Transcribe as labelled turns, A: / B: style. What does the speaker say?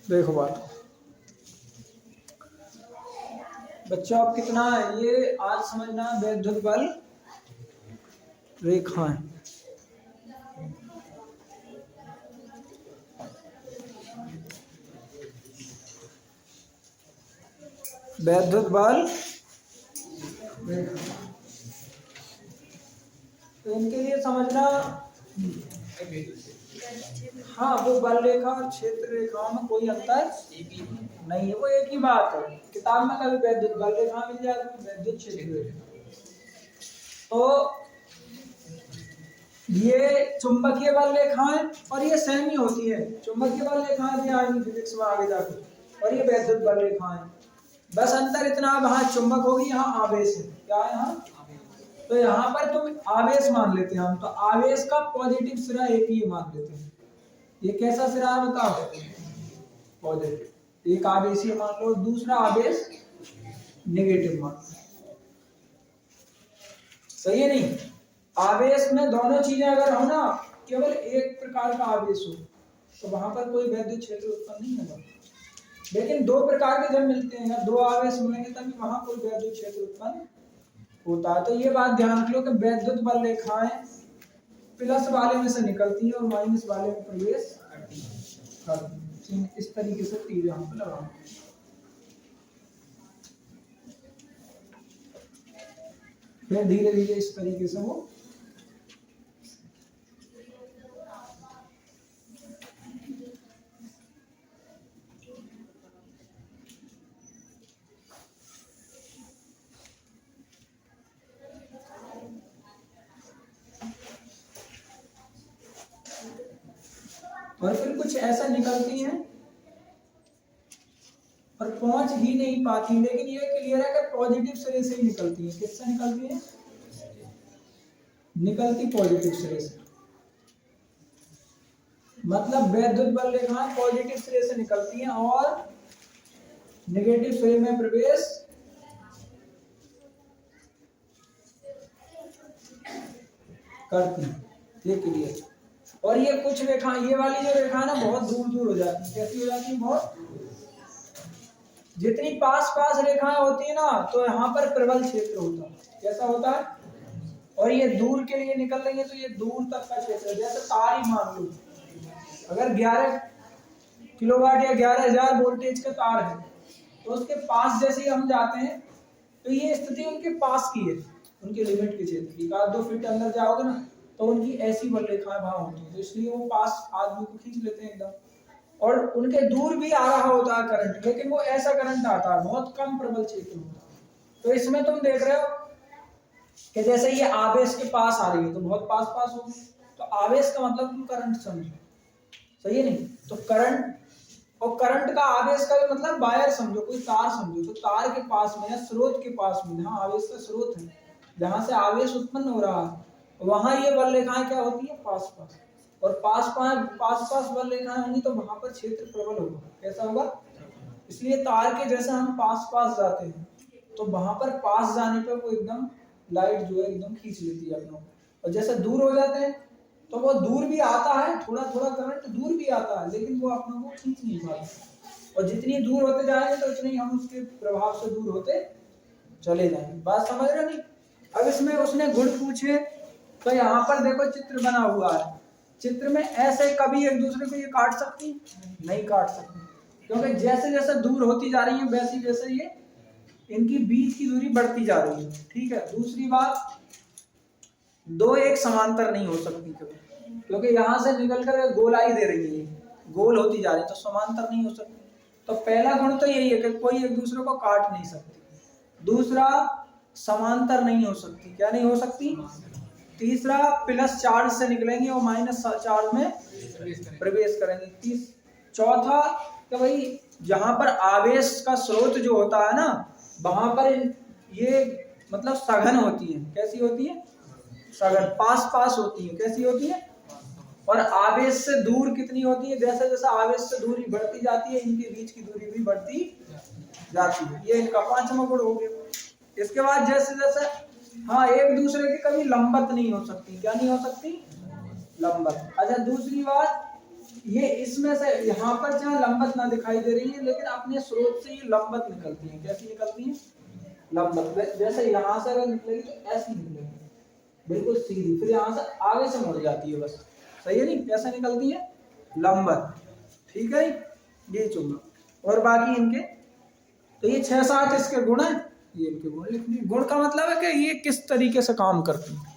A: देखो बात बच्चों, अब कितना है ये आज समझना। वैद्युत बल रेखाएं, वैद्युत बल रेखा, तो इनके लिए समझना। हाँ, वो बल रेखा और क्षेत्र रेखाओं में कोई अंतर नहीं है, वो एक ही बात है। किताब में कभी वैद्युत बल रेखा मिल जाएगा, वैद्युत क्षेत्र रेखा। तो ये चुंबकीय बल रेखाएं और ये सेम ही होती है। चुंबकीय बल रेखाएं भी आएंगी फिजिक्स में आगे जाकर, और ये वैद्युत बल रेखाएं। बस अंतर इतना, वहां चुंबक होगी, यहाँ आवेश है। क्या है यहाँ? तो यहाँ पर तुम आवेश मान लेते हैं हम, तो आवेश का पॉजिटिव सिरा एक ही मान लेते हैं। ये कैसा सिरा है बताओ? पॉजिटिव। एक आवेशीय मान लो, दूसरा आवेश नेगेटिव मान लो। सही है नहीं? आवेश में दोनों चीजें अगर हो ना, केवल एक प्रकार का आवेश हो, तो वहां पर कोई वैद्युत क्षेत्र उत्पन्न नहीं होगा। लेकिन दो प्रकार के जब मिलते हैं या दो आवेश मिलेंगे तभी वहां कोई वैद्युत क्षेत्र उत्पन्न होता है। तो ये बात ध्यान रख लो कि वैद्युत बल रेखाएं प्लस वाले में से निकलती है और माइनस वाले में प्रवेश करती है। इस तरीके से तीर यहाँ पर लगाओ। फिर धीरे धीरे इस तरीके से वो और फिर कुछ ऐसा निकलती हैं और पहुंच ही नहीं पाती। लेकिन ये क्लियर है कि पॉजिटिव सिरे से ही निकलती है। किससे निकलती है? निकलती पॉजिटिव सिरे से। मतलब वैद्युत बल रेखाएं पॉजिटिव सिरे से निकलती हैं और नेगेटिव सिरे में प्रवेश करती हैं। ये क्लियर। और ये कुछ रेखा, ये वाली जो रेखा है ना, बहुत दूर दूर हो जाती है। कैसी हो जाती है? बहुत। जितनी पास पास रेखाएं होती है ना, तो यहाँ पर प्रबल क्षेत्र होता है। कैसा होता है? और ये दूर के लिए निकल रही है तो ये दूर तक का क्षेत्र। जैसे तार ही मान लो, अगर 11 किलोवाट या 11,000 वोल्टेज का तार है, तो उसके पास जैसे ही हम जाते हैं तो ये स्थिति उनके पास की है, उनके लिमिट के क्षेत्र की। 1-2 फीट अंदर जाओगे ना, तो उनकी ऐसी बल रेखाएं वहां होती है, तो इसलिए वो पास आदमी को खींच लेते हैं एकदम। और उनके दूर भी आ रहा होता है करंट, लेकिन वो ऐसा करंट आता है, बहुत कम प्रबल क्षेत्र होता है। तो इसमें तुम देख रहे हो कि जैसे ये आवेश के पास आ रही है तो बहुत पास पास होगी। तो आवेश का मतलब तुम करंट समझो। सही है नहीं? तो करंट और करंट का आवेश का भी मतलब वायर समझो, कोई तार समझो। तो तार के पास में या स्रोत के पास में, जहाँ आवेश का स्रोत है, जहां से आवेश उत्पन्न हो रहा है, वहां ये बल रेखाएं क्या होती है? पास पास। और पास पास बल रेखाएं होंगी तो वहां पर क्षेत्र प्रबल होगा। कैसा होगा? इसलिए तार के जैसे हम पास पास जाते हैं तो वहां पर पास जाने पर वो एकदम लाइट जो है एकदम खींच लेती है अपनों। और जैसे दूर हो जाते हैं तो वो दूर भी आता है, थोड़ा थोड़ा करंट दूर भी आता है, लेकिन वो अपनों को खींच नहीं पाता। और जितनी दूर होते जाएंगे तो उतनी हम उसके प्रभाव से दूर होते चले जाएंगे। बात समझ रहे नहीं? अब इसमें उसने गुण पूछे, तो यहाँ पर देखो चित्र बना हुआ है। चित्र में ऐसे कभी एक दूसरे को ये काट सकती नहीं, काट सकती, क्योंकि जैसे जैसे दूर होती जा रही है वैसे जैसे ये इनकी बीच की दूरी बढ़ती जा रही है। ठीक है। दूसरी बात, दो एक समांतर नहीं हो सकती कभी, क्योंकि यहाँ से निकल कर गोलाई दे रही है, गोल होती जा रही है, तो समांतर नहीं हो सकती। तो पहला गुण तो यही है कि कोई एक दूसरे को काट नहीं सकती। दूसरा, समांतर नहीं हो सकती। क्या नहीं हो सकती? तीसरा, प्लस चार्ज से निकलेंगे और माइनस चार्ज में प्रवेश करेंगे। चौथा कि भाई जहां पर आवेश का स्रोत जो होता है ना, वहां पर ये मतलब सघन होती है। कैसी होती है? सघन, पास पास होती है। कैसी होती है? और आवेश से दूर कितनी होती है? जैसे जैसे आवेश से दूरी बढ़ती जाती है, इनके बीच की दूरी भी बढ़ती जाती है। ये इनका 5वां गुण हो गया। इसके बाद जैसे जैसे, हाँ, एक दूसरे की कभी लंबवत नहीं हो सकती। क्या नहीं हो सकती? लंबवत। अच्छा, दूसरी बात, ये इसमें से यहाँ पर जहाँ लंबत ना दिखाई दे रही है, लेकिन अपने स्रोत से ये लंबत निकलती है। कैसी निकलती है? लंबत। जैसे यहाँ से अगर निकलेगी तो ऐसी निकलेगी, बिल्कुल सीधी, फिर यहाँ से आगे से मुड़ जाती है बस। सही है नहीं? कैसे निकलती है? लंबत। ठीक है, ये चुंबक। और बाकी इनके तो ये 6-7 इसके गुण है, ये इनके गुण लिख लिए। गुण का मतलब है कि ये किस तरीके से काम करती है।